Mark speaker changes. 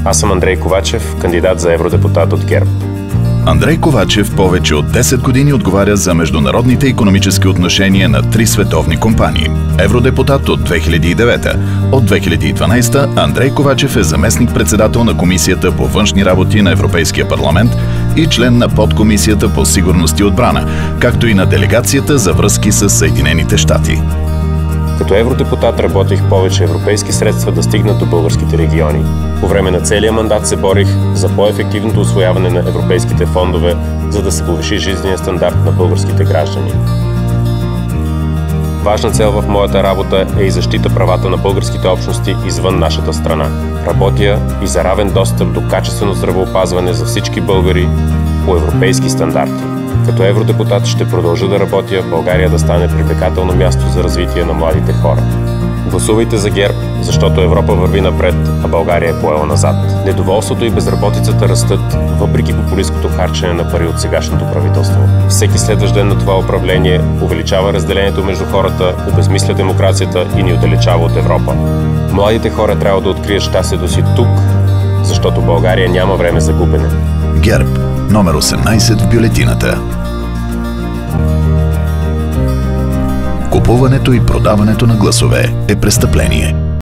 Speaker 1: Аз съм Андрей Ковачев, кандидат за евродепутат от ГЕРБ.
Speaker 2: Андрей Ковачев повече от 10 години отговаря за международните икономически отношения на 3 световни компании. Евродепутат от 2009. От 2012 Андрей Ковачев е заместник-председател на Комисията по външни работи на Европейския парламент и член на подкомисията по сигурност и отбрана, както и на делегацията за връзки с Съединените щати.
Speaker 1: Като евродепутат работих повече европейски средства да стигнат до българските региони. По време на целия мандат се борих за по-ефективното усвояване на европейските фондове, за да се повиши жизнения стандарт на българските граждани. Важна цел в моята работа е и защита правата на българските общности извън нашата страна. Работя и за равен достъп до качествено здравеопазване за всички българи по европейски стандарти. Като евродепутат ще продължа да работя България да стане привлекателно място за развитие на младите хора. Гласувайте за ГЕРБ, защото Европа върви напред, а България е поела назад. Недоволството и безработицата растат, въпреки популисткото харчене на пари от сегашното правителство. Всеки следващ ден на това управление увеличава разделението между хората, обезмисля демокрацията и ни отдалечава от Европа. Младите хора трябва да открият щастието си тук, защото България няма време за губене.
Speaker 2: ГЕРБ, номер 18 в бюлетината. Купуването и продаването на гласове е престъпление.